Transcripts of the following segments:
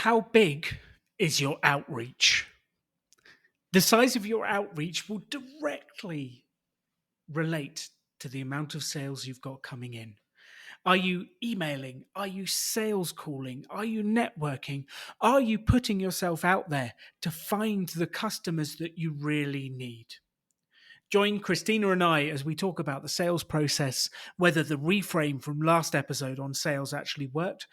How big is your outreach? The size of your outreach will directly relate to the amount of sales you've got coming in. Are you emailing? Are you sales calling? Are you networking? Are you putting yourself out there to find the customers that you really need? Join Christina and I as we talk about the sales process, whether the reframe from last episode on sales actually worked,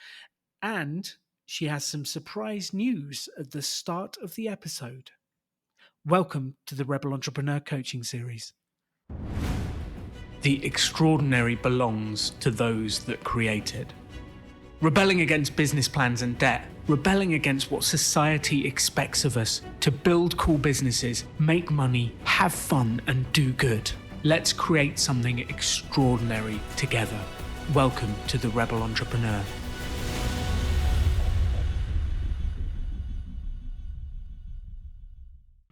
and she has some surprise news at the start of the episode. Welcome to the Rebel Entrepreneur Coaching Series. The extraordinary belongs to those that create it. Rebelling against business plans and debt, rebelling against what society expects of us to build cool businesses, make money, have fun, and do good. Let's create something extraordinary together. Welcome to the Rebel Entrepreneur.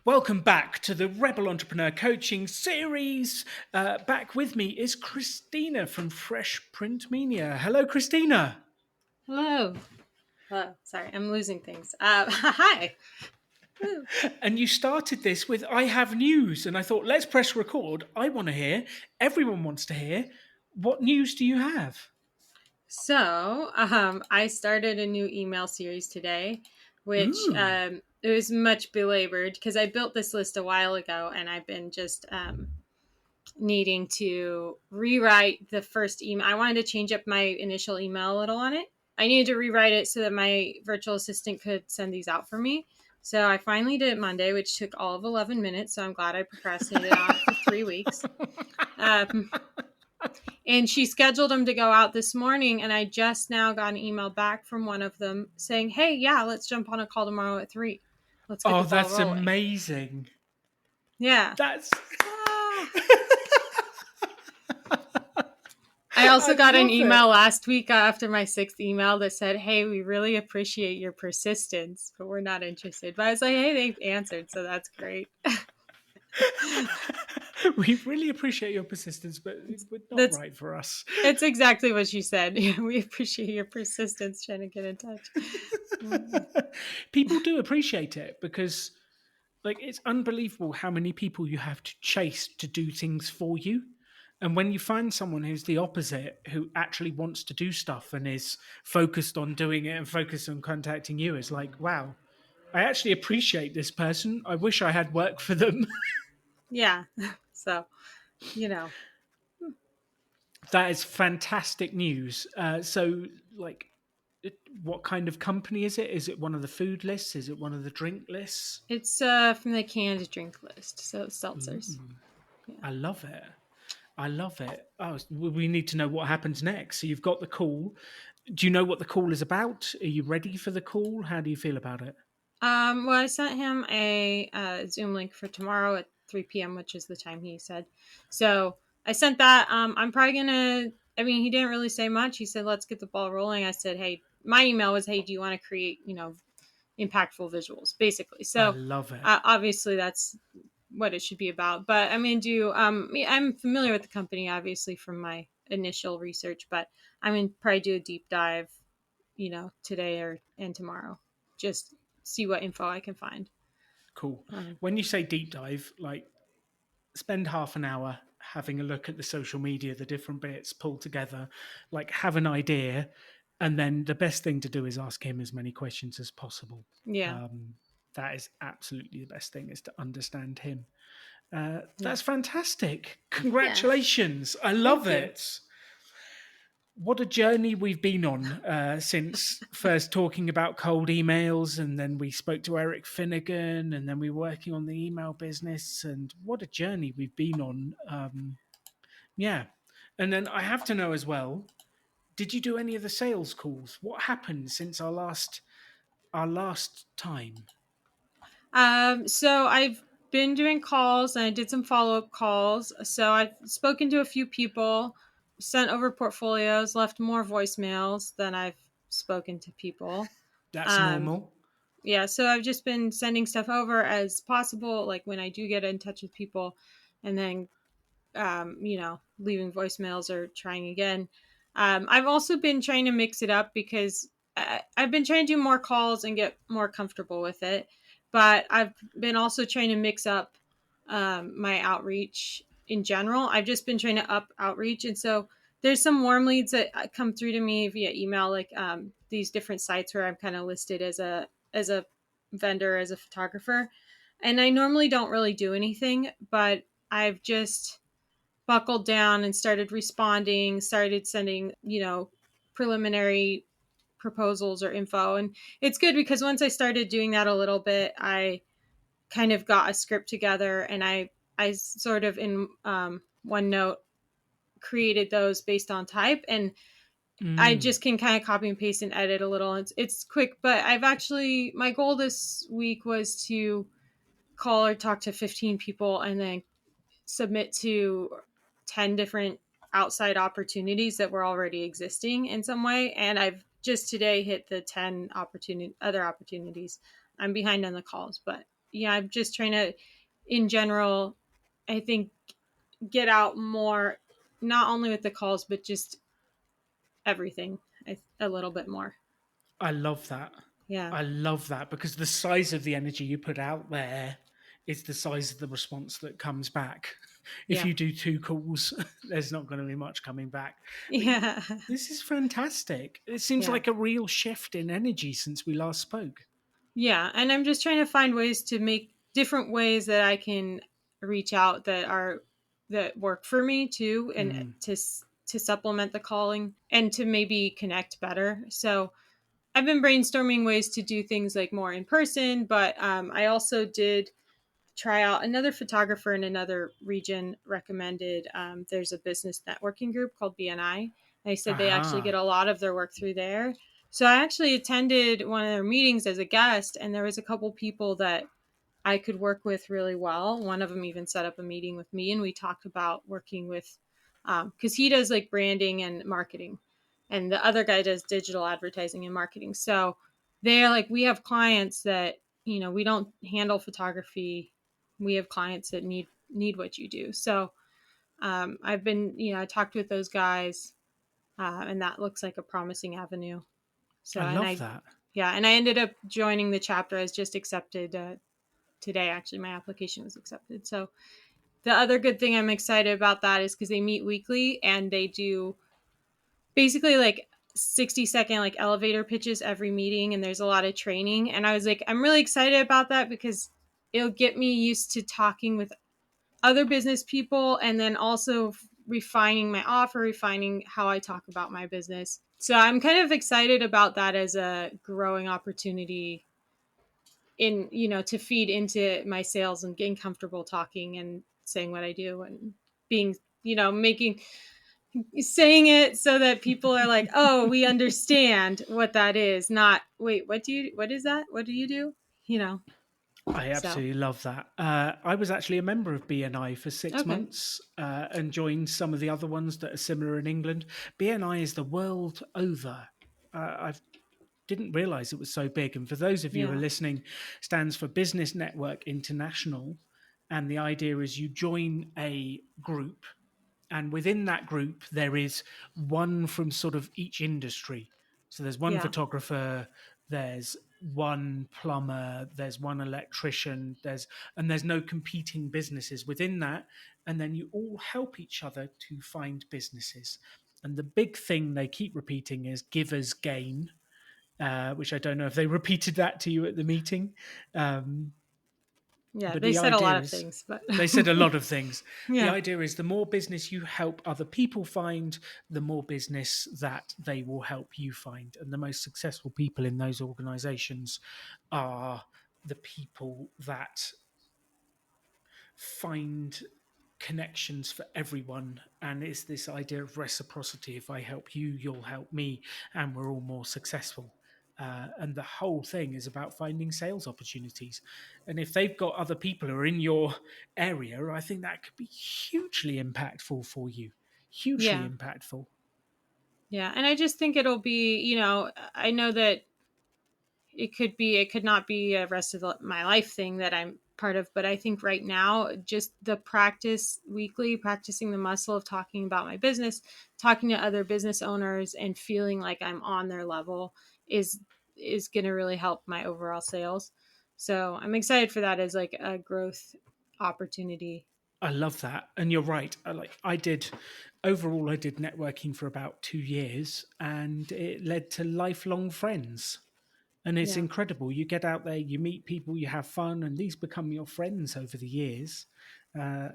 Welcome back to the Rebel Entrepreneur Coaching Series. Back with me is Christina from Fresh Print Media. Hello, Christina. Hello. Sorry, I'm losing things. Hi. And you started this with, I have news. And I thought, let's press record. I want to hear. Everyone wants to hear. What news do you have? So, I started a new email series today, which it was much belabored because I built this list a while ago and I've been just needing to rewrite the first email. I wanted to change up my initial email a little on it. I needed to rewrite it so that my virtual assistant could send these out for me. So I finally did it Monday, which took all of 11 minutes. So I'm glad I procrastinated on it for 3 weeks. And she scheduled them to go out this morning. And I just now got an email back from one of them saying, hey, yeah, let's jump on a call tomorrow at 3. Let's get the ball that's rolling. Amazing. Yeah. That's... I also got an email last week after my 6th email that said, hey, we really appreciate your persistence, but we're not interested. But I was like, hey, they've answered, so that's great. We really appreciate your persistence, but it's not right for us. It's exactly what she said. We appreciate your persistence trying to get in touch. People do appreciate it because it's unbelievable how many people you have to chase to do things for you. And when you find someone who's the opposite, who actually wants to do stuff and is focused on doing it and focused on contacting you, it's like, wow, I actually appreciate this person. I wish I had work for them. Yeah. So, That is fantastic news. What kind of company is it? Is it one of the food lists? Is it one of the drink lists? It's from the canned drink list. So seltzers. Yeah. I love it. Oh, we need to know what happens next. So you've got the call. Do you know what the call is about? Are you ready for the call? How do you feel about it? Well, I sent him a Zoom link for tomorrow at 3 p.m., which is the time he said. So I sent that. I'm probably going to, he didn't really say much. He said, let's get the ball rolling. I said, hey, my email was, hey, do you want to create, impactful visuals, basically. So I love it. Obviously that's what it should be about. But I'm familiar with the company, obviously, from my initial research, but I'm going to probably do a deep dive, today and tomorrow. Just see what info I can find. Cool. When you say deep dive, spend half an hour having a look at the social media, the different bits, pull together, have an idea. And then the best thing to do is ask him as many questions as possible. Yeah. That is absolutely the best thing, is to understand him. That's fantastic. Congratulations. Yeah. I love it. What a journey we've been on since first talking about cold emails, and then we spoke to Eric Finnegan, and then we were working on the email business, and what a journey we've been on. And then I have to know as well, did you do any of the sales calls? What happened since our last time? So I've been doing calls and I did some follow-up calls. So I've spoken to a few people, sent over portfolios, left more voicemails than I've spoken to people. That's normal. Yeah. So I've just been sending stuff over as possible, like when I do get in touch with people, and then, leaving voicemails or trying again. I've also been trying to mix it up because I've been trying to do more calls and get more comfortable with it, but I've been also trying to mix up my outreach in general. I've just been trying to up outreach, and so there's some warm leads that come through to me via email, like these different sites where I'm kind of listed as a vendor, as a photographer, and I normally don't really do anything, but I've just buckled down and started responding, started sending, preliminary proposals or info. And it's good because once I started doing that a little bit, I kind of got a script together, and I sort of in OneNote created those based on type, and I Mm. just can kind of copy and paste and edit a little. It's quick, but I've actually, my goal this week was to call or talk to 15 people and then submit to 10 different outside opportunities that were already existing in some way. And I've just today hit the 10 other opportunities. I'm behind on the calls, but yeah, I'm just trying to, in general, I think, get out more, not only with the calls, but just everything a little bit more. I love that. Yeah. I love that because the size of the energy you put out there is the size of the response that comes back. If Yeah. you do two calls, there's not going to be much coming back. But Yeah. this is fantastic. It seems Yeah. like a real shift in energy since we last spoke. Yeah, and I'm just trying to find ways to make different ways that I can reach out that work for me too, and Mm. to supplement the calling and to maybe connect better. So I've been brainstorming ways to do things like more in person, but I also did try out another photographer in another region recommended. There's a business networking group called BNI. They said they actually get Aha. a lot of their work through there. So I actually attended one of their meetings as a guest, and there was a couple people that I could work with really well. One of them even set up a meeting with me, and we talked about working with, because he does like branding and marketing, and the other guy does digital advertising and marketing. So they're like, we have clients that, we don't handle photography. We have clients that need what you do. So I've been, I talked with those guys, and that looks like a promising avenue. So, I love that. yeah, and I ended up joining the chapter. I was just accepted today. Actually, my application was accepted. So the other good thing I'm excited about that is because they meet weekly and they do basically like 60-second like elevator pitches every meeting, and there's a lot of training. And I was like, I'm really excited about that because it'll get me used to talking with other business people, and then also refining my offer, refining how I talk about my business. So I'm kind of excited about that as a growing opportunity in, to feed into my sales and getting comfortable talking and saying what I do and being, making saying it so that people are like, "Oh, we understand what that is." Not, "Wait, what is that? What do you do?" You know. I So, absolutely love that. I was actually a member of BNI for six okay. months and joined some of the other ones that are similar in England. BNI is the world over. I didn't realize it was so big. And for those of you who are Yeah. listening, stands for Business Network International. And the idea is you join a group, and within that group there is one from sort of each industry. So there's one Yeah. photographer, there's one plumber, there's one electrician, there's no competing businesses within that. And then you all help each other to find businesses. And the big thing they keep repeating is givers gain, which I don't know if they repeated that to you at the meeting. Um, Yeah, but they the said a lot idea of is things, but they said a lot of things. The yeah. idea is the more business you help other people find, the more business that they will help you find. And the most successful people in those organizations are the people that find connections for everyone. And it's this idea of reciprocity. If I help you, you'll help me, and we're all more successful. And the whole thing is about finding sales opportunities. And if they've got other people who are in your area, I think that could be hugely impactful for you. Hugely Yeah. impactful. Yeah, and I just think it'll be, I know that it could not be a rest of my life thing that I'm part of, but I think right now just the practice weekly, practicing the muscle of talking about my business, talking to other business owners and feeling like I'm on their level is is going to really help my overall sales. So I'm excited for that as like a growth opportunity. I love that, and you're right. I did overall. I did networking for about 2 years, and it led to lifelong friends. And it's Yeah. incredible. You get out there, you meet people, you have fun, and these become your friends over the years. Uh,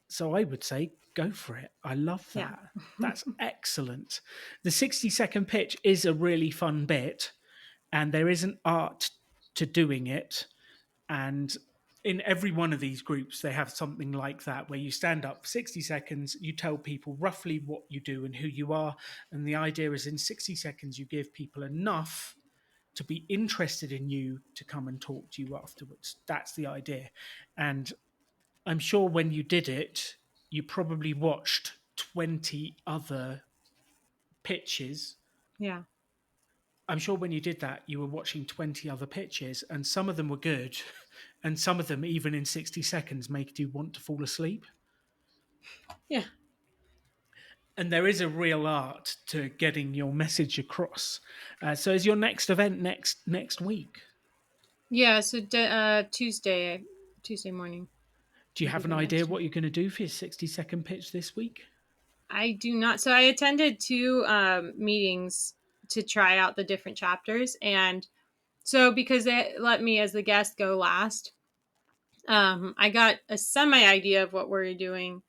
so I would say go for it. I love Yeah. that. That's excellent. The 60-second pitch is a really fun bit, and there is an art to doing it. And in every one of these groups, they have something like that where you stand up 60 seconds, you tell people roughly what you do and who you are. And the idea is in 60 seconds, you give people enough to be interested in you to come and talk to you afterwards. That's the idea. And I'm sure when you did it, you probably watched 20 other pitches. Yeah. I'm sure when you did that, you were watching 20 other pitches, and some of them were good, and some of them, even in 60 seconds, make you want to fall asleep. Yeah. And there is a real art to getting your message across. So, is your next event next week? Yeah. So Tuesday morning Do you will be have an the idea next one. what you're going to do for your 60-second pitch this week? I do not. So I attended two meetings to try out the different chapters, and so because they let me as the guest go last, I got a semi idea of what we're doing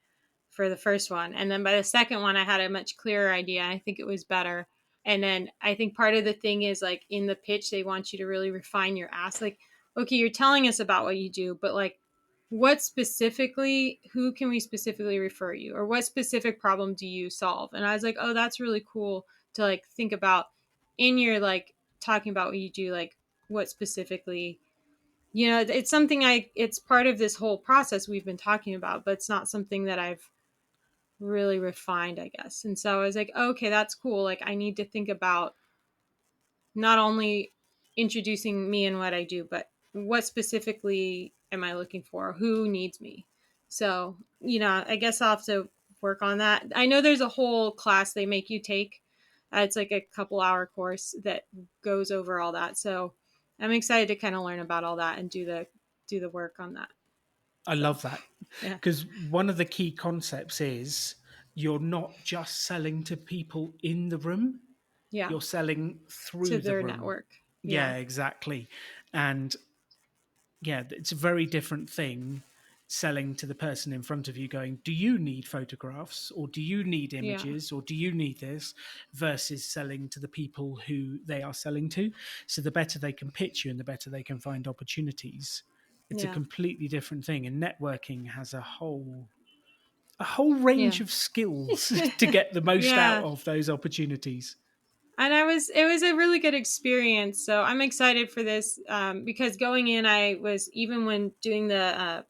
for the first one. And then by the second one, I had a much clearer idea. I think it was better. And then I think part of the thing is like in the pitch, they want you to really refine your ask. Like, okay, you're telling us about what you do, but like, what specifically, who can we specifically refer you? Or what specific problem do you solve? And I was like, oh, that's really cool to like think about in your like talking about what you do, like what specifically it's something it's part of this whole process we've been talking about, but it's not something that I've really refined, I guess. And so I was like, oh, okay, that's cool. Like I need to think about not only introducing me and what I do, but what specifically am I looking for? Who needs me? So, I guess I'll have to work on that. I know there's a whole class they make you take. It's like a couple hour course that goes over all that. So I'm excited to kind of learn about all that and do the work on that. I So love that yeah. because one of the key concepts is you're not just selling to people in the room, Yeah. you're selling To through the their room. network. Yeah. Yeah, exactly. And yeah, it's a very different thing selling to the person in front of you going, do you need photographs or do you need Yeah. images or do you need this, versus selling to the people who they are selling to. So the better they can pitch you and the better they can find opportunities. It's a Yeah. completely different thing, and networking has a whole range Yeah. of skills to get the most out Yeah. of those opportunities. And it was a really good experience. So I'm excited for this because going in, I was, even when doing the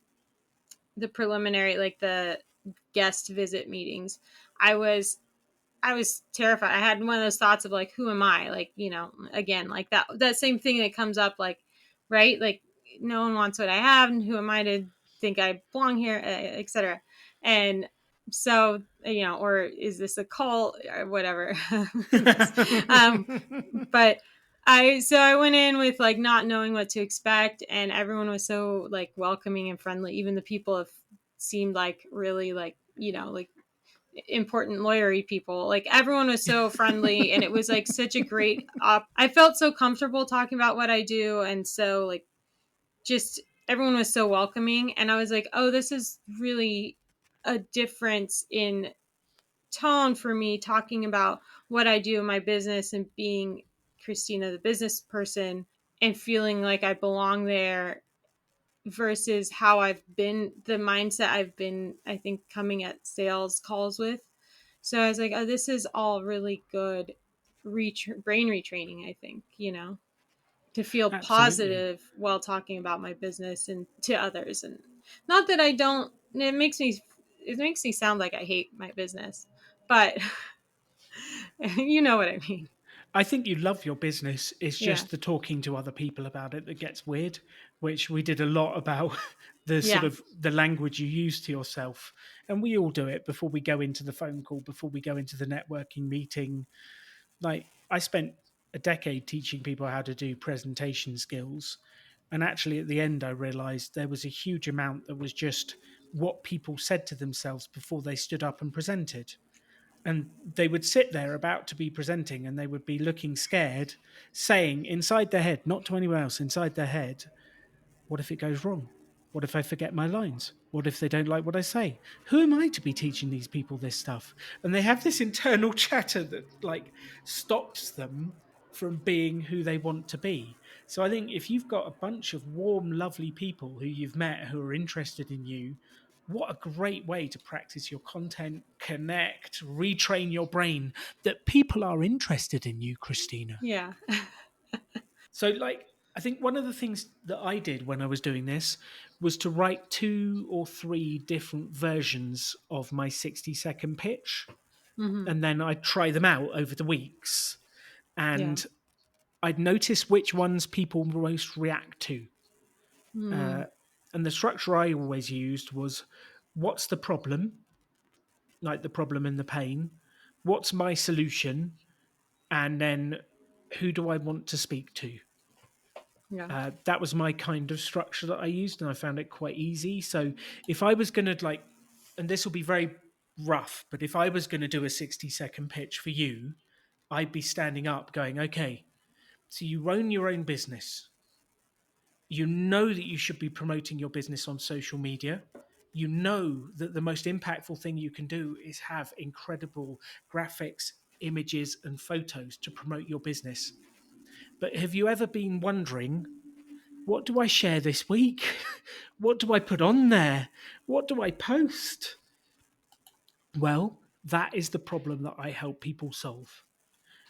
preliminary, like the guest visit meetings, I was I was terrified. I had one of those thoughts of like, who am I? Like, again, like that same thing that comes up, like, right? Like, no one wants what I have, and who am I to think I belong here, etc. And so, or is this a cult or whatever? Who knows? But I went in with like not knowing what to expect, and everyone was so like welcoming and friendly. Even the people have seemed like really like like important lawyery people. Like everyone was so friendly, and it was like such a great I felt so comfortable talking about what I do, and so like just everyone was so welcoming, and I was like, oh, this is really a difference in tone for me talking about what I do in my business and being Christina the business person and feeling like I belong there versus how I've been, the mindset I've been, I think, coming at sales calls with. So I was like, oh, this is all really good brain retraining, I think, to feel Absolutely. positive while talking about my business and to others. And not that I don't, it makes me sound like I hate my business, but you know what I mean. I think you love your business. It's Yeah. just the talking to other people about it that gets weird, which we did a lot about the sort Yeah. of the language you use to yourself. And we all do it before we go into the phone call, before we go into the networking meeting. Like I spent a decade teaching people how to do presentation skills. And actually, at the end, I realized there was a huge amount that was just what people said to themselves before they stood up and presented. And they would sit there about to be presenting and they would be looking scared, saying inside their head, not to anyone else, inside their head, what if it goes wrong? What if I forget my lines? What if they don't like what I say? Who am I to be teaching these people this stuff? And they have this internal chatter that like stops them from being who they want to be. So I think if you've got a bunch of warm, lovely people who you've met who are interested in you, what a great way to practice your content, connect, retrain your brain that people are interested in you, Christina. Yeah. So, like, I think one of the things that I did when I was doing this was to write two or three different versions of my 60-second pitch. Hmm. And then I'd try them out over the weeks. Yeah. And I'd notice which ones people most react to. Mm. Uh, and the structure I always used was what's the problem? Like the problem and the pain. What's my solution? And then who do I want to speak to? Yeah. That was my kind of structure that I used, and I found it quite easy. So if I was going to like, and this will be very rough, but if I was going to do a 60-second pitch for you, I'd be standing up going, okay, so you own your own business. You know that you should be promoting your business on social media. You know that the most impactful thing you can do is have incredible graphics, images, and photos to promote your business. But have you ever been wondering, what do I share this week? What do I put on there? What do I post? Well, that is the problem that I help people solve.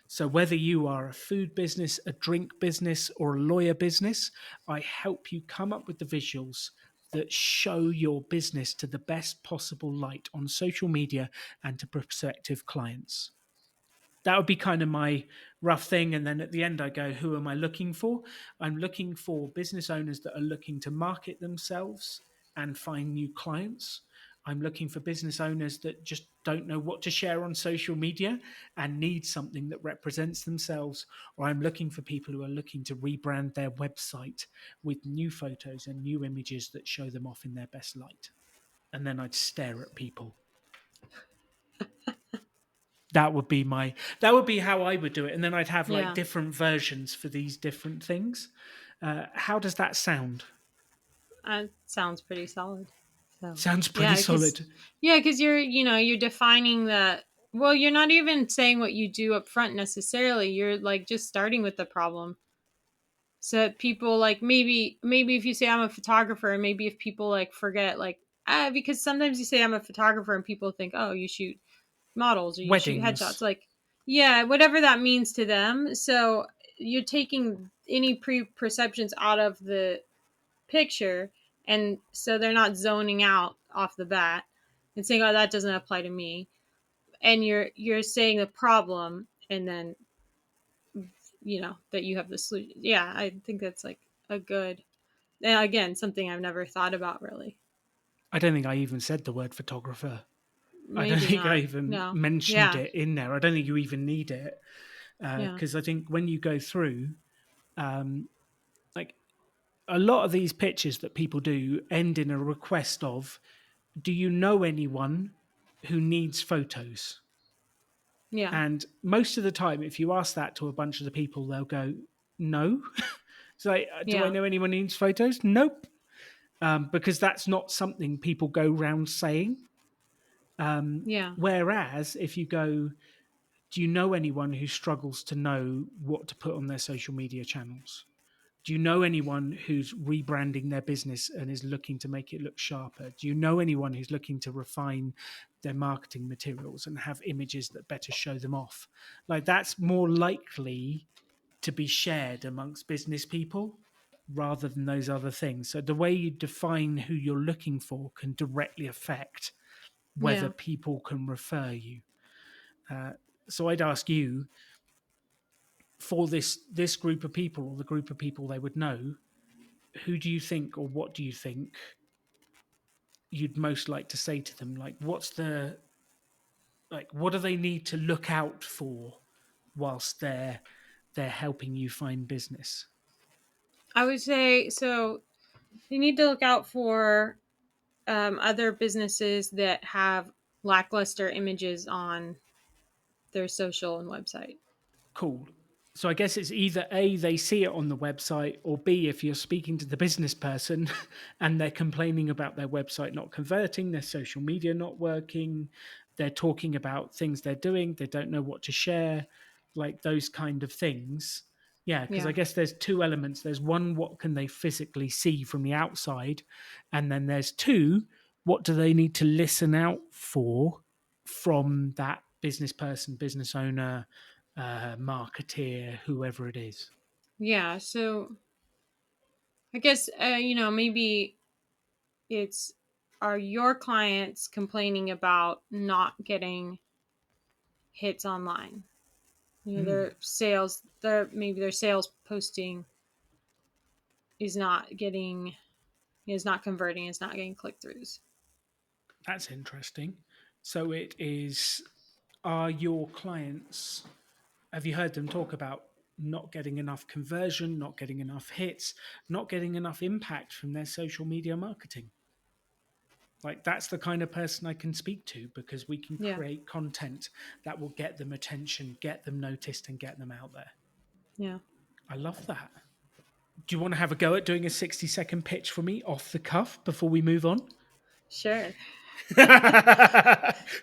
So, whether you are a food business, a drink business, or a lawyer business, I help you come up with the visuals that show your business to the best possible light on social media and to prospective clients. That would be kind of my rough thing. And then at the end, I go, who am I looking for? I'm looking for business owners that are looking to market themselves and find new clients. I'm looking for business owners that just don't know what to share on social media and need something that represents themselves. Or I'm looking for people who are looking to rebrand their website with new photos and new images that show them off in their best light. And then I'd stare at people. That would be how I would do it, and then I'd have like Yeah. different versions for these different things. How does that sound? Sounds pretty solid. So Sounds pretty yeah, because solid. you're defining that. Well, you're not even saying what you do up front necessarily. You're like just starting with the problem. So that people like maybe if you say I'm a photographer, and maybe if people like forget like because sometimes you say I'm a photographer and people think, oh, you shoot models or you shoot headshots, Weddings. like yeah, whatever that means to them. So you're taking any preperceptions out of the picture, and so they're not zoning out off the bat and saying, oh, that doesn't apply to me. And you're saying the problem, and then that you have the solution. Yeah, I think that's like a good, and again, something I've never thought about really. I don't think I even said the word photographer. I don't Maybe think I not. even No. mentioned Yeah. it in there. I don't think you even need it Yeah. because I think when you go through, um, like a lot of these pitches that people do end in a request of, "Do you know anyone who needs photos?" Yeah. And most of the time, if you ask that to a bunch of the people, they'll go, no. So, do I Yeah. know anyone who needs photos? Nope. Because that's not something people go round saying. Yeah. Whereas if you go, do you know anyone who struggles to know what to put on their social media channels? Do you know anyone who's rebranding their business and is looking to make it look sharper? Do you know anyone who's looking to refine their marketing materials and have images that better show them off? Like that's more likely to be shared amongst business people rather than those other things. So the way you define who you're looking for can directly affect whether Yeah. people can refer you. Uh, so I'd ask you for this group of people or the group of people they would know, who do you think or what do you think you'd most like to say to them? Like, what do they need to look out for whilst they're they're helping you find business? I would say so. You need to look out for other businesses that have lackluster images on their social and website. Cool. So I guess it's either A, they see it on the website, or B, if you're speaking to the business person and they're complaining about their website not converting, their social media not working, they're talking about things they're doing, they don't know what to share, like those kind of things. Yeah, because I Yeah. guess there's two elements. There's one, what can they physically see from the outside? And then there's two, what do they need to listen out for from that business person, business owner, marketeer, whoever it is. Yeah. So I guess, maybe it's, are your clients complaining about not getting hits online? Mm, Their sales, maybe their sales posting is not getting, is not converting, is not getting click throughs. that's interesting. So it is, are your clients, have you heard them talk about not getting enough conversion, not getting enough hits, not getting enough impact from their social media marketing? Like that's the kind of person I can speak to because we can Yeah. create content that will get them attention, get them noticed, and get them out there. Yeah. I love that. Do you want to have a go at doing a 60-second pitch for me off the cuff before we move on? Sure.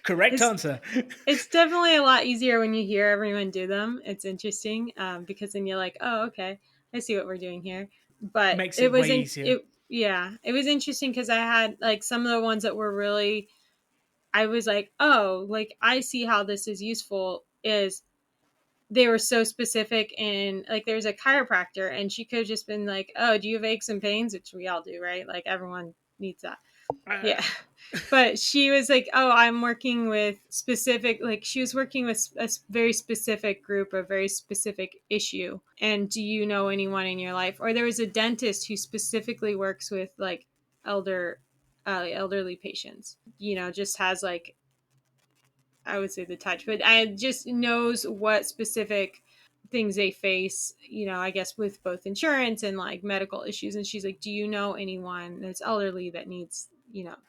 Correct it's answer. it's definitely a lot easier when you hear everyone do them. It's interesting, because then you're like, oh, okay, I see what we're doing here. But Makes it way easier. it was interesting because I had like some of the ones that were really, I was like, oh, like I see how this is useful. Is they were so specific, and like there's a chiropractor and she could have just been like, oh, do you have aches and pains, which we all do, right? Like everyone needs that. Uh, Yeah. But she was like, oh, I'm working with specific, like she was working with a very specific group, a very specific issue, and do you know anyone in your life? Or there was a dentist who specifically works with like elderly patients, just has like, I would say the touch, but I just knows what specific things they face, I guess with both insurance and like medical issues. And she's like, do you know anyone that's elderly that needs,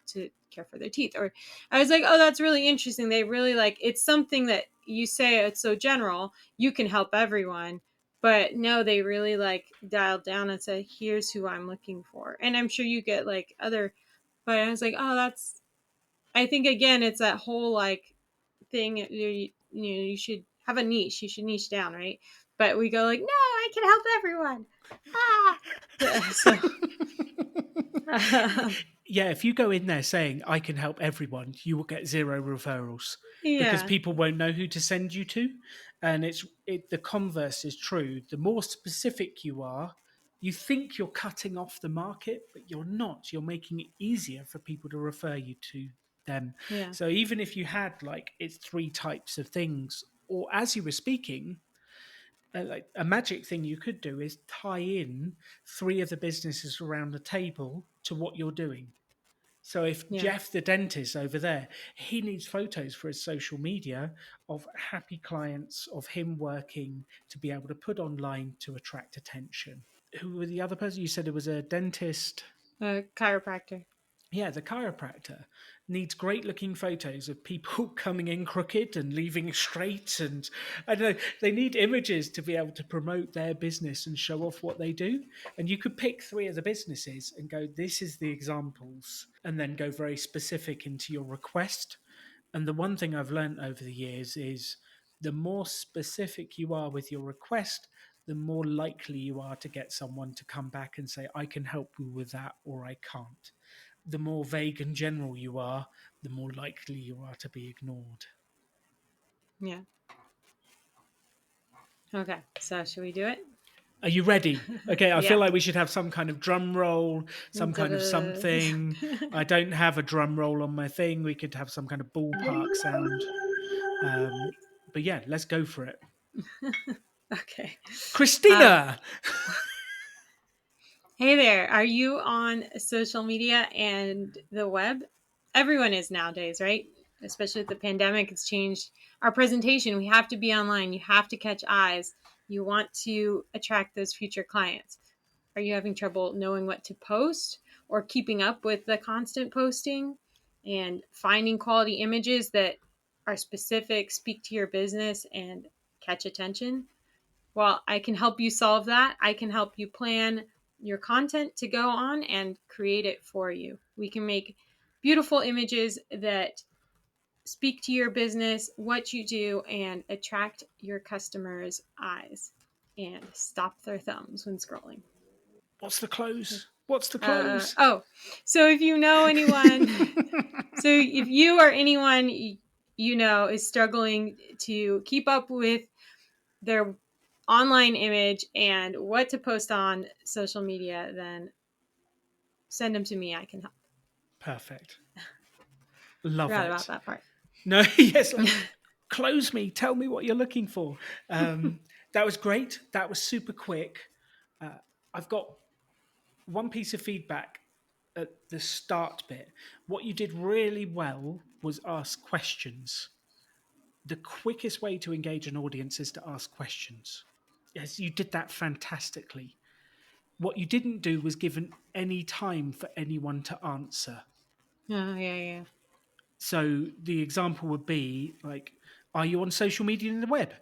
to care for their teeth? Or I was like, oh, that's really interesting. They really like, it's something that you say it's so general, you can help everyone. But no, they really like dialed down and said, here's who I'm looking for. And I'm sure you get like other, but I was like, oh, that's, I think again, it's that whole like thing, you should have a niche, you should niche down, right? But we go like, no, I can help everyone. So yeah, if you go in there saying I can help everyone, you will get zero referrals because yeah. people won't know who to send you to. And the converse is true. The more specific you are, you think you're cutting off the market, but you're not. You're making it easier for people to refer you to them. Yeah. So even if you had like it's three types of things, or as you were speaking, like a magic thing you could do is tie in three of the businesses around the table to what you're doing. So if Yeah. Jeff the dentist over there, he needs photos for his social media of happy clients of him working to be able to put online to attract attention. Who were the other person? You said it was a dentist. Chiropractor. Yeah, the chiropractor needs great looking photos of people coming in crooked and leaving straight. And I don't know, they need images to be able to promote their business and show off what they do. And you could pick three of the businesses and go, this is the examples, and then go very specific into your request. And the one thing I've learned over the years is the more specific you are with your request, the more likely you are to get someone to come back and say, I can help you with that or I can't. The more vague and general you are, the more likely you are to be ignored. Yeah. Okay. So should we do it? Are you ready? Okay, I feel Yeah. like we should have some kind of drum roll, some kind of Da-da. something. I don't have a drum roll on my thing. We could have some kind of ballpark sound. Um, but yeah, let's go for it. Okay. Uh, Christina! hey there. Are you on social media and the web? Everyone is nowadays, right? Especially with the pandemic, it's changed our presentation. We have to be online. You have to catch eyes. You want to attract those future clients. Are you having trouble knowing what to post or keeping up with the constant posting and finding quality images that are specific, speak to your business, and catch attention? Well, I can help you solve that. I can help you plan your content to go on and create it for you. We can make beautiful images that speak to your business, what you do, and attract your customers' eyes and stop their thumbs when scrolling. What's the close? What's the close? Oh, so if you know anyone, so if you or anyone you know is struggling to keep up with their online image and what to post on social media, then send them to me. I can help. Perfect. Love Forgot about it. that part. No, yes. Close me. Tell me what you're looking for. That was great. That was super quick. I've got one piece of feedback at the start bit. What you did really well was ask questions. The quickest way to engage an audience is to ask questions. Yes, you did that fantastically. What you didn't do was given any time for anyone to answer. Oh, yeah, yeah. So the example would be like, are you on social media and the web?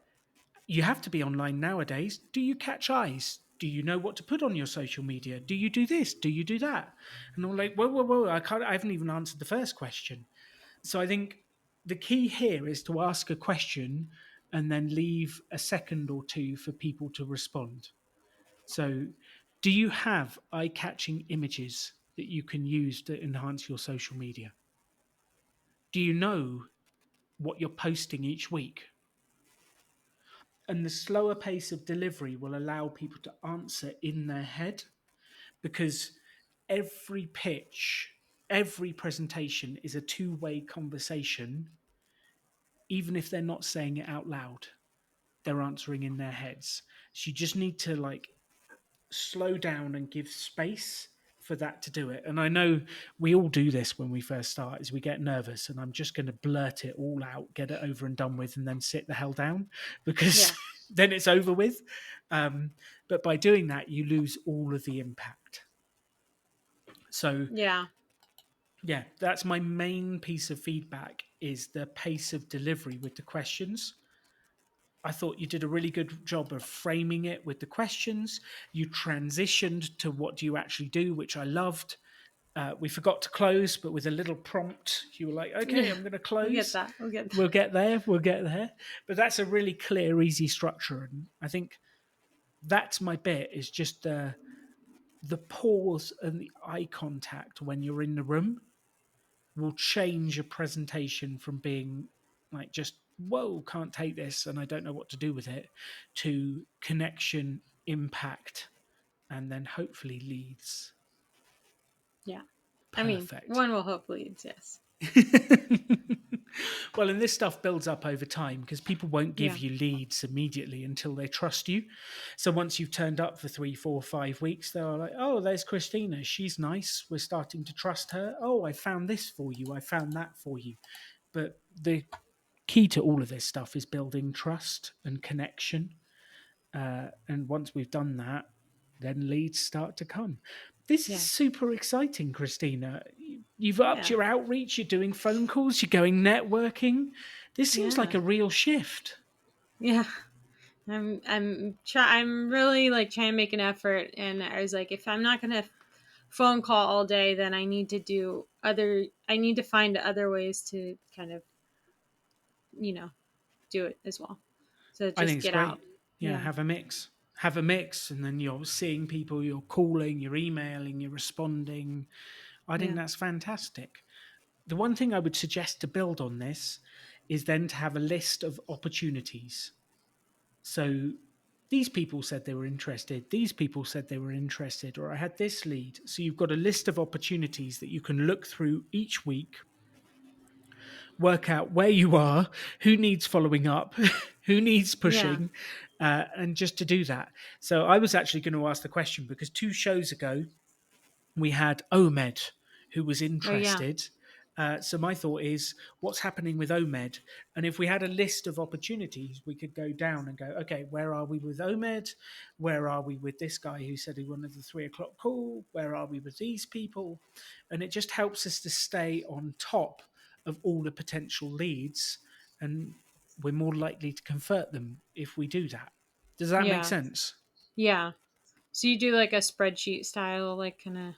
You have to be online nowadays. Do you catch eyes? Do you know what to put on your social media? Do you do this? Do you do that? And I'm like, whoa, whoa, whoa! I haven't even answered the first question. So I think the key here is to ask a question and then leave a second or two for people to respond. So, do you have eye-catching images that you can use to enhance your social media? Do you know what you're posting each week? And the slower pace of delivery will allow people to answer in their head, because every pitch, every presentation is a two-way conversation. Even if they're not saying it out loud, they're answering in their heads. So you just need to like slow down and give space for that to do it. And I know we all do this when we first start, is we get nervous and I'm just going to blurt it all out, get it over and done with, and then sit the hell down, because Yeah. then it's over with. But by doing that, you lose all of the impact. So Yeah. yeah, that's my main piece of feedback, is the pace of delivery with the questions. I thought you did a really good job of framing it with the questions. You transitioned to what do you actually do, which I loved. We forgot to close, but with a little prompt, you were like, okay, Yeah. I'm going to We'll get close. that. We'll get that. We'll get there. We'll get there. But that's a really clear, easy structure. And I think that's my bit, is just the pause and the eye contact when you're in the room will change a presentation from being like just whoa, can't take this and I don't know what to do with it, to connection, impact, and then hopefully leads. Yeah. I mean, Perfect. one will hope leads, yes. Well, and this stuff builds up over time, because people won't give Yeah. you leads immediately until they trust you. So once you've turned up for 3, 4, 5 weeks, they're like, oh, there's Christina. She's nice. We're starting to trust her. Oh, I found this for you. I found that for you. But the key to all of this stuff is building trust and connection. And once we've done that, then leads start to come. This is Yeah. super exciting, Christina. You've upped Yeah. your outreach, you're doing phone calls, you're going networking. This seems like Yeah. a real shift. Yeah. I'm really like trying to make an effort, and I was like, if I'm not gonna phone call all day, then I need to find other ways to kind of, you know, do it as well. So I think just it's get great. out. Yeah, Yeah. have a mix. Have a mix, and then you're seeing people, you're calling, you're emailing, you're responding. I think Yeah. that's fantastic. The one thing I would suggest to build on this is then to have a list of opportunities. So these people said they were interested, these people said they were interested, or I had this lead. So you've got a list of opportunities that you can look through each week, work out where you are, who needs following up, who needs Yeah. pushing, and just to do that. So I was actually going to ask the question, because 2 shows ago we had Omed, who was Oh yeah. interested. So my thought is, what's happening with Omed? And if we had a list of opportunities, we could go down and go, okay, where are we with Omed? Where are we with this guy who said he wanted the 3 o'clock call? Where are we with these people? And it just helps us to stay on top of all the potential leads, and we're more likely to convert them if we do that. Does that make Yeah. sense? Yeah. So you do like a spreadsheet style, like kind of.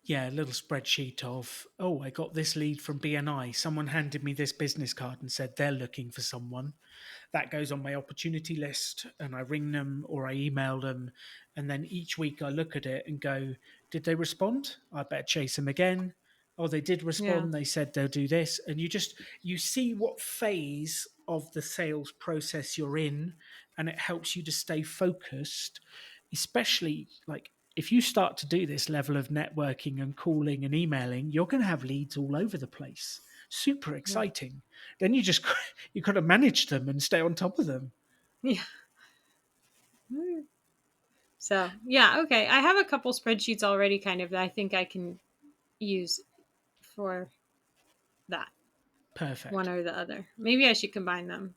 Yeah, a little spreadsheet of, oh, I got this lead from BNI. Someone handed me this business card and said they're looking for someone. That goes on my opportunity list, and I ring them or I email them. And then each week I look at it and go, did they respond? I better chase them again. Oh, they did Yeah. respond. They said they'll do this. And you see what phase of the sales process you're in, and it helps you to stay focused, especially like if you start to do this level of networking and calling and emailing, you're going to have leads all over the place. Super Yeah. exciting. Then you got to manage them and stay on top of them. Yeah. So, yeah, okay. I have a couple spreadsheets already kind of that I think I can use for that, one Perfect. or the other. Maybe I should combine them.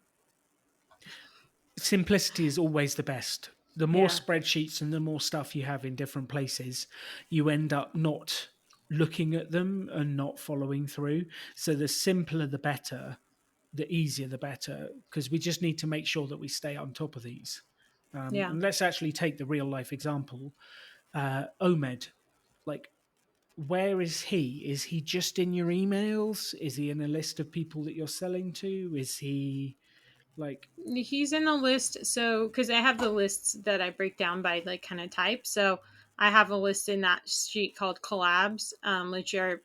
Simplicity is always the best. The more Yeah. spreadsheets and the more stuff you have in different places, you end up not looking at them and not following through. So the simpler the better, the easier the better, because we just need to make sure that we stay on top of these. Yeah. And let's actually take the real life example. Omed, like, where is he? Is he just in your emails? Is he in a list of people that you're selling to? Is he like, He's in the list. So, because I have the lists that I break down by like kind of type. So, I have a list in that sheet called collabs, which are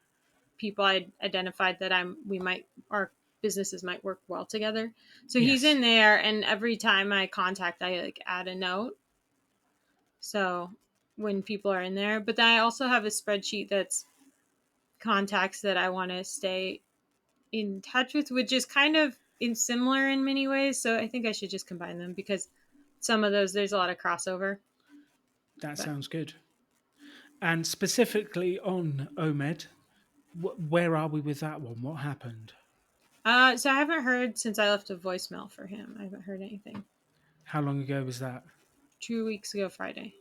people I identified that our businesses might work well together. So he's yes, in there, and every time I contact, I like add a note. So when people are in there, but then I also have a spreadsheet that's contacts that I want to stay in touch with, which is kind of in similar in many ways. So I think I should just combine them because some of those there's a lot of crossover. that But sounds good. And specifically on Omed, where are we with that one? What happened? so I haven't heard since I left a voicemail for him. I haven't heard anything. How long ago was that? 2 weeks ago Friday.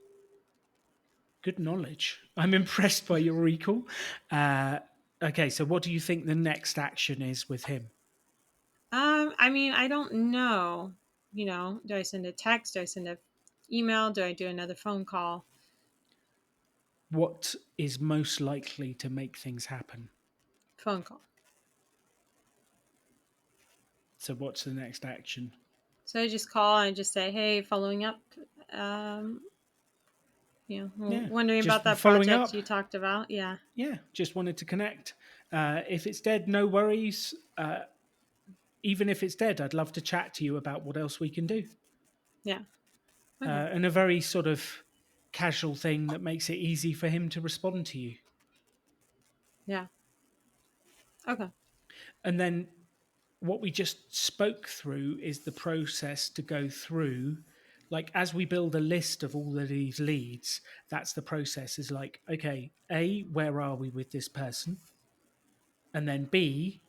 Good knowledge. I'm impressed by your recall. Uh, okay, so what do you think the next action is with him? I mean, I don't know. Do I send a text? Do I send a email? Do I do another phone call? What is most likely to make things happen? Phone call. So, what's the next action? So I just call and just say, hey, following up. Um, Yeah, wondering just about that following project up. you talked about. Yeah. Yeah, just wanted to connect. If it's dead, no worries. Even if it's dead, I'd love to chat to you about what else we can do. Yeah. Okay. And a very sort of casual thing that makes it easy for him to respond to you. Yeah. Okay. And then what we just spoke through is the process to go through. Like, as we build a list of all of these leads, that's the process is like, okay, A, where are we with this person? And then B,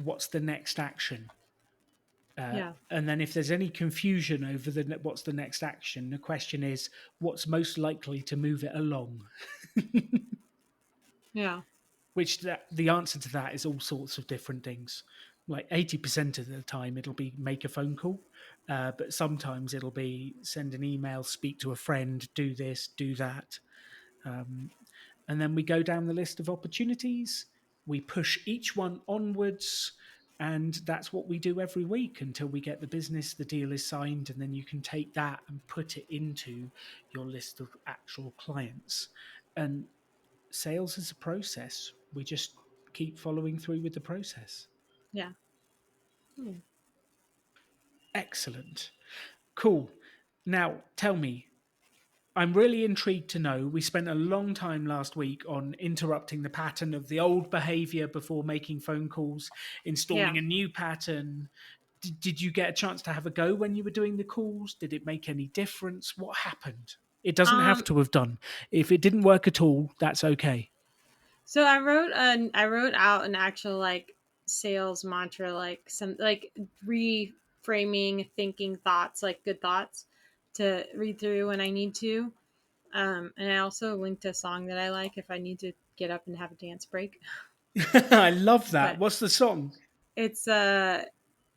what's the next action? Yeah. And then if there's any confusion over what's the next action, the question is what's most likely to move it along. Yeah. Which the answer to that is all sorts of different things. Like 80% of the time, it'll be make a phone call, but sometimes it'll be send an email, speak to a friend, do this, do that. Um, and then we go down the list of opportunities. We push each one onwards. And that's what we do every week until we get the business, the deal is signed, and then you can take that and put it into your list of actual clients. And sales is a process. We just keep following through with the process. Yeah. Hmm. Excellent. Cool. Now, tell me, I'm really intrigued to know. We spent a long time last week on interrupting the pattern of the old behavior before making phone calls, installing Yeah. a new pattern. Did you get a chance to have a go when you were doing the calls? Did it make any difference? What happened? It doesn't have Um, to have done. If it didn't work at all, that's okay. So I wrote out an actual like sales mantra, like some like reframing thinking thoughts, like good thoughts to read through when I need to. And I also linked a song that I like if I need to get up and have a dance break. I love that. But What's the song? it's I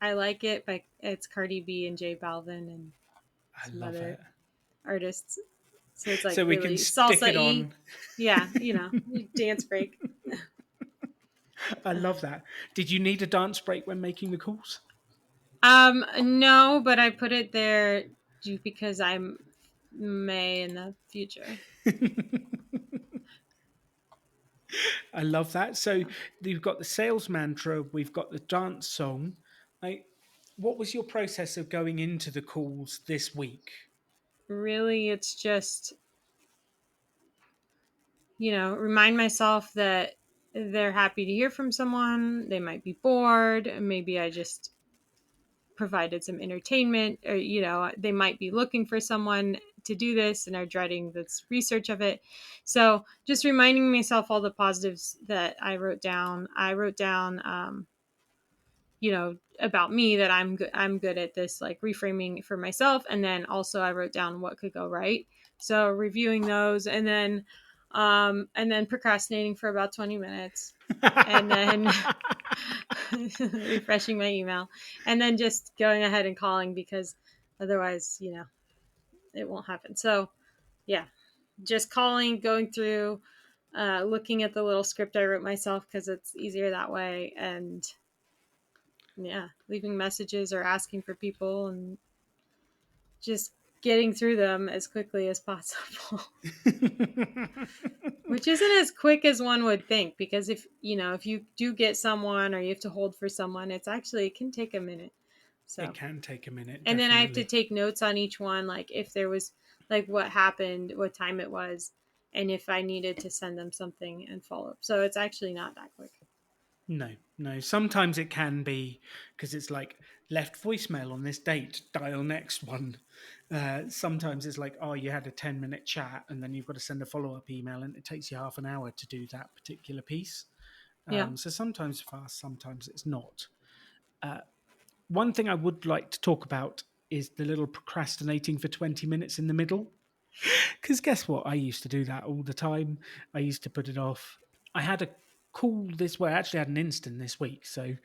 like it, but it's Cardi B and J Balvin and I some love other it. artists. So it's like So we can really stick salsa it y. on. Yeah, dance break. I love that. Did you need a dance break when making the calls? No, but I put it there because I'm may in the future. I love that. So you've got the sales mantra, we've got the dance song. Like, what was your process of going into the calls this week? Really, it's just, remind myself that they're happy to hear from someone. They might be bored. Maybe I just provided some entertainment, or, they might be looking for someone to do this and are dreading this research of it. So just reminding myself all the positives that I wrote down. I wrote down, about me, that I'm good at this, like reframing for myself. And then also I wrote down what could go right. So reviewing those, and then procrastinating for about 20 minutes, and then refreshing my email, and then just going ahead and calling, because otherwise, it won't happen. So yeah, just calling, going through, looking at the little script I wrote myself, because it's easier that way. And yeah, leaving messages or asking for people, and just getting through them as quickly as possible. Which isn't as quick as one would think, because if you do get someone, or you have to hold for someone, it can take a minute. It So, can take a minute, and then I have to definitely. take notes on each one, like if there was, like what happened, what time it was, and if I needed to send them something and follow up. So it's actually not that quick. No, no. Sometimes it can be because it's like left voicemail on this date, dial next one. Sometimes it's like, oh, you had a 10-minute chat and then you've got to send a follow up email and it takes you half an hour to do that particular piece. Yeah. So sometimes fast, sometimes it's not. One thing I would like to talk about is the little procrastinating for 20 minutes in the middle. Because guess what? I used to do that all the time. I used to put it off. I had a call this way. I actually had an instant this week. So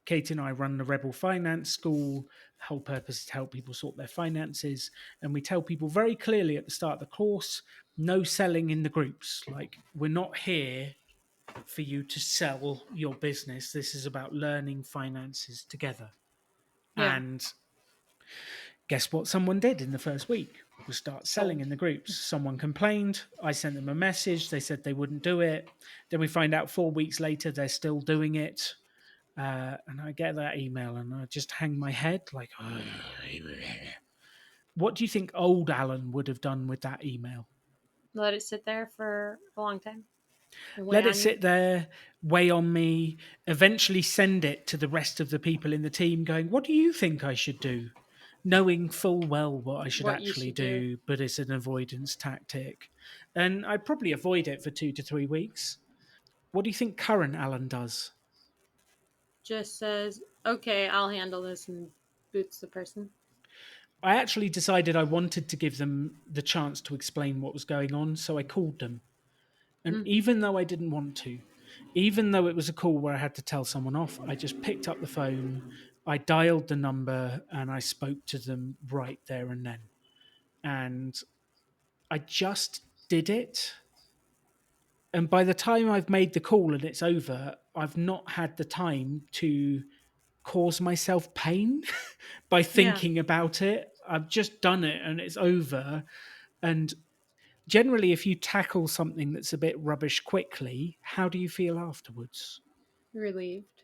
Katie and I run the Rebel Finance School. Whole purpose is to help people sort their finances. And we tell people very clearly at the start of the course, no selling in the groups. Like, we're not here for you to sell your business. This is about learning finances together. Yeah. And guess what someone did in the first week? Was start selling Sold. in the groups. Someone complained. I sent them a message. They said they wouldn't do it. Then we find out 4 weeks later they're still doing it. And I get that email and I just hang my head like, what do you think old Alan would have done with that email? Let it sit there for a long time and weigh Let it on you. sit there, weigh on me, eventually send it to the rest of the people in the team going, what do you think I should do? Knowing full well what I should What you actually should do. do, but it's an avoidance tactic. And I'd probably avoid it for 2 to 3 weeks. What do you think current Alan does? Just says, okay, I'll handle this, and boots the person. I actually decided I wanted to give them the chance to explain what was going on, so I called them. And Mm. even though I didn't want to, even though it was a call where I had to tell someone off, I just picked up the phone, I dialed the number, and I spoke to them right there and then. And I just did it. And by the time I've made the call and it's over, I've not had the time to cause myself pain by Yeah, thinking about it. I've just done it and it's over. And generally, if you tackle something that's a bit rubbish quickly, how do you feel afterwards? relieved.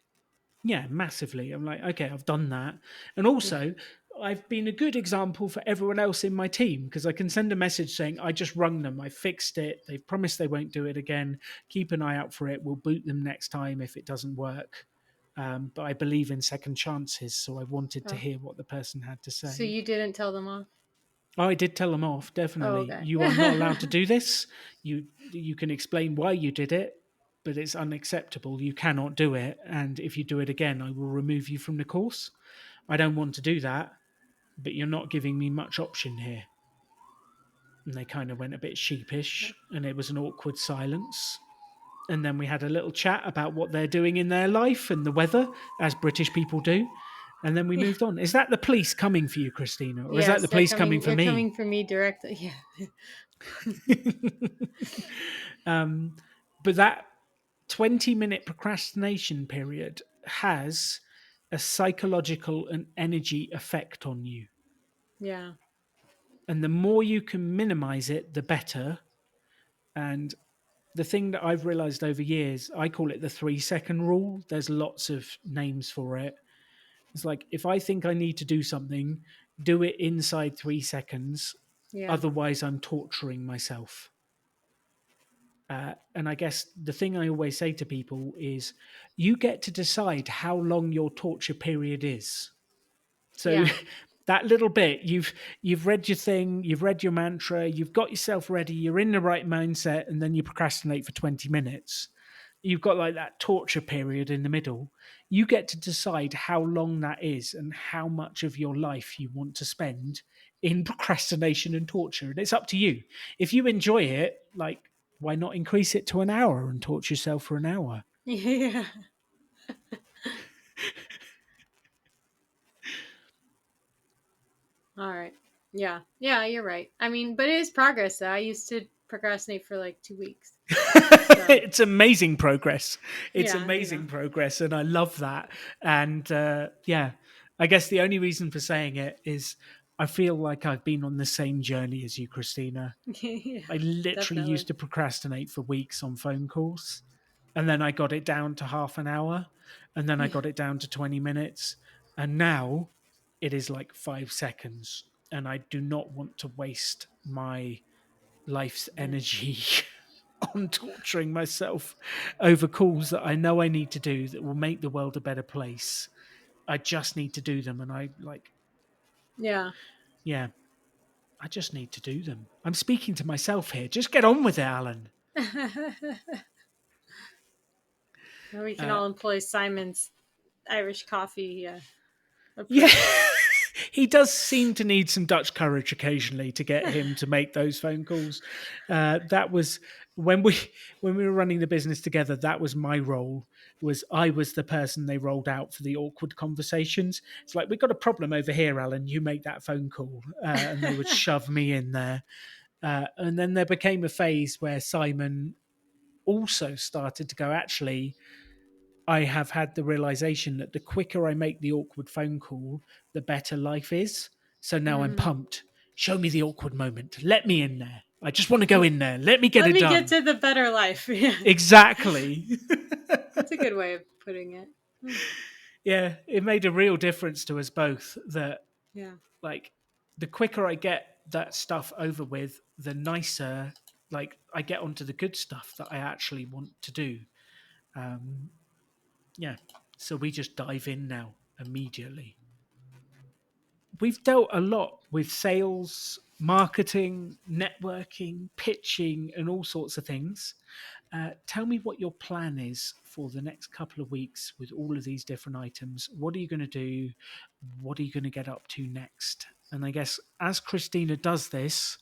Yeah, massively. I'm like, okay, I've done that. And Yeah. also, I've been a good example for everyone else in my team because I can send a message saying, I just rung them, I fixed it, they've promised they won't do it again. Keep an eye out for it. We'll boot them next time if it doesn't work. But I believe in second chances, so I wanted to Oh, hear what the person had to so say. you didn't tell them off? Oh, I did tell them off, Oh, definitely. okay. You are not allowed to do this. You can explain why you did it, but it's unacceptable. You cannot do it. And if you do it again, I will remove you from the course. I don't want to do that, but you're not giving me much option here. And they kind of went a bit sheepish, and it was an awkward silence. And then we had a little chat about what they're doing in their life and the weather, as British people do. And then we Yeah. moved on. Is that the police coming for you, Christina? Or is that Yes, the police coming for they're me? coming for me directly. Yeah. um, but that 20-minute procrastination period has a psychological and energy effect on you. Yeah. And the more you can minimize it, the better. And the thing that I've realized over years, I call it the 3 second rule. There's lots of names for it. It's like, if I think I need to do something, do it inside 3 seconds. Yeah. Otherwise, I'm torturing myself. And I guess the thing I always say to people is you get to decide how long your torture period is. So Yeah. that little bit, you've read your thing, you've read your mantra, you've got yourself ready, you're in the right mindset, and then you procrastinate for 20 minutes. You've got like that torture period in the middle. You get to decide how long that is and how much of your life you want to spend in procrastination and torture. And it's up to you. If you enjoy it, like, why not increase it to an hour and torture yourself for an hour? Yeah. All right. Yeah. Yeah, you're right. I mean, but it is progress though. I used to procrastinate for like 2 weeks. So, It's amazing progress. It's yeah, amazing progress, and I love that. And yeah, I guess the only reason for saying it is I feel like I've been on the same journey as you, Christina. yeah, I literally definitely. used to procrastinate for weeks on phone calls, and then I got it down to half an hour, and then I Yeah. got it down to 20 minutes, and now it is like 5 seconds, and I do not want to waste my life's Right. energy on torturing myself over calls that I know I need to do that will make the world a better place. I just need to do them. And I like, Yeah. yeah, I just need to do them. I'm speaking to myself here. Just get on with it, Alan. Well, we can Uh, all employ Simon's Irish coffee yeah. approach. He does seem to need some Dutch courage occasionally to get him to make those phone calls. That was when we were running the business together. That was my role. Was I was the person they rolled out for the awkward conversations. It's like, we got a problem over here, Alan. You make that phone call, and they would shove me in there. And then there became a phase where Simon also started to go, actually, I have had the realization that the quicker I make the awkward phone call, the better life is. So now I'm Mhm. pumped. Show me the awkward moment. Let me in there. I just want to go in there. Let me get Let it me get done. to the better life. Yeah. Exactly. That's a good way of putting it. Hmm. Yeah, it made a real difference to us both that, Yeah. like, the quicker I get that stuff over with, the nicer, like, I get onto the good stuff that I actually want to do. Um, yeah. So we just dive in now immediately. We've dealt a lot with sales, marketing, networking, pitching, and all sorts of things. Tell me what your plan is for the next couple of weeks with all of these different items. What are you going to do? What are you going to get up to next? And I guess as Christina does this,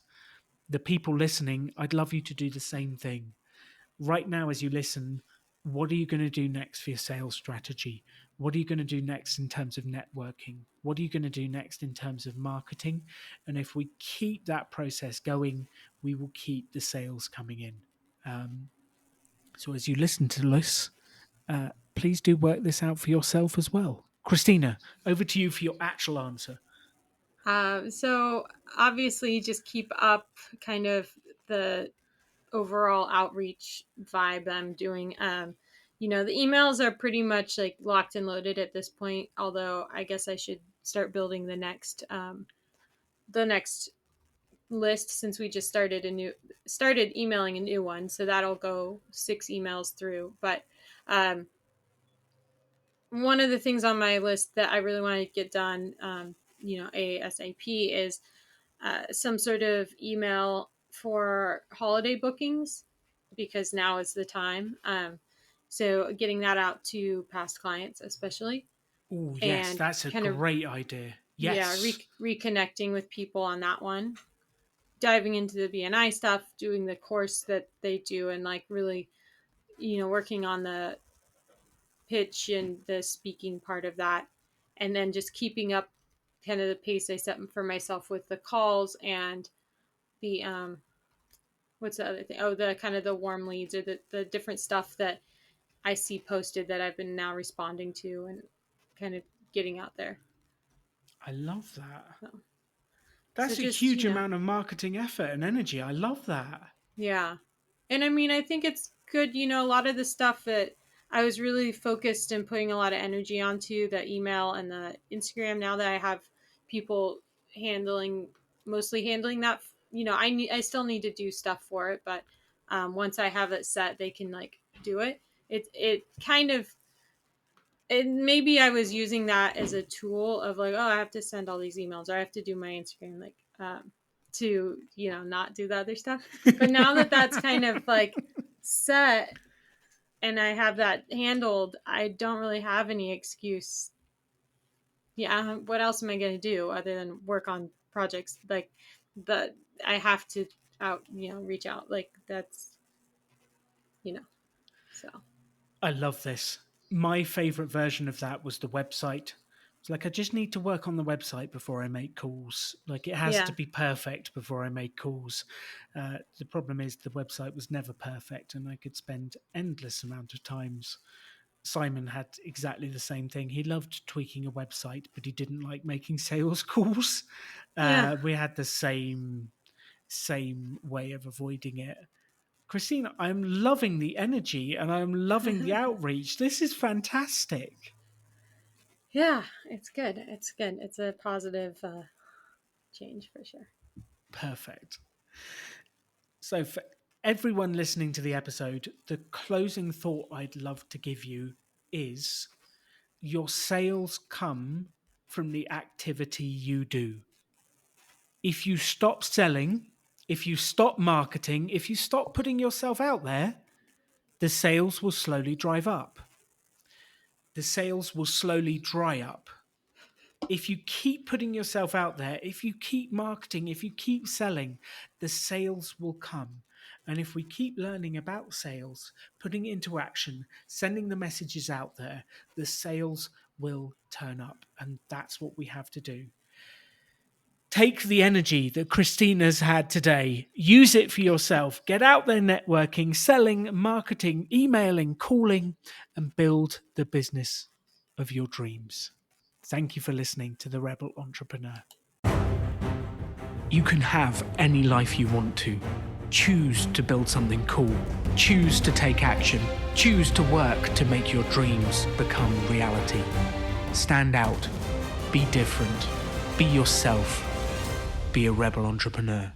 the people listening, I'd love you to do the same thing right now as you listen. What are you going to do next for your sales strategy? What are you going to do next in terms of networking? What are you going to do next in terms of marketing? And if we keep that process going, we will keep the sales coming in. So as you listen to this, please do work this out for yourself as well. Christina, over to you for your actual answer. So obviously, just keep up kind of the overall outreach vibe I'm doing. The emails are pretty much like locked and loaded at this point. Although I guess I should start building the next list since we just started emailing a new one. So that'll go 6 emails through. But um, one of the things on my list that I really want to get done, ASAP, is some sort of email for holiday bookings because now is the time. So getting that out to past clients, especially, Oh, yes, and that's a kind of, great idea. yeah, Yes. reconnecting with people on that one, diving into the BNI stuff, doing the course that they do, and like really, working on the pitch and the speaking part of that, and then just keeping up kind of the pace I set for myself with the calls and the what's the other thing? Oh, the kind of the warm leads, or the different stuff that I see posted that I've been now responding to and kind of getting out there. I love that. So, so That's a just, huge amount of marketing effort and energy. I love that. yeah. And I mean, I think it's good, a lot of the stuff that I was really focused and putting a lot of energy onto, the email and the Instagram, now that I have people handling, mostly handling that, I still need to do stuff for it, but once I have it set, they can like do it. It kind of, and maybe I was using that as a tool of like, oh, I have to send all these emails, or I have to do my Instagram, like, to, not do the other stuff. But now that that's kind of like set and I have that handled, I don't really have any excuse. Yeah. What else am I going to do other than work on projects? Like, the, I have to reach out. Like, that's, you know, so. I love this. My favorite version of that was the website. It's like, I just need to work on the website before I make calls. Like, it has to Yeah. be perfect before I make calls. The problem is the website was never perfect, and I could spend endless amount of times. Simon had exactly the same thing. He loved tweaking a website, but he didn't like making sales calls. Yeah. We had the same way of avoiding it. Christina, I'm loving the energy and I'm loving the outreach. This is fantastic. Yeah, it's good. It's good. It's a positive change for sure. Perfect. So, for everyone listening to the episode, the closing thought I'd love to give you is your sales come from the activity you do. If you stop selling, if you stop marketing, if you stop putting yourself out there, the sales will slowly drive up. The sales will slowly dry up. If you keep putting yourself out there, if you keep marketing, if you keep selling, the sales will come. And if we keep learning about sales, putting it into action, sending the messages out there, the sales will turn up. And that's what we have to do. Take the energy that Christina's had today, use it for yourself, get out there networking, selling, marketing, emailing, calling, and build the business of your dreams. Thank you for listening to The Rebel Entrepreneur. You can have any life you want to. Choose to build something cool. Choose to take action. Choose to work to make your dreams become reality. Stand out. Be different. Be yourself. Be a rebel entrepreneur.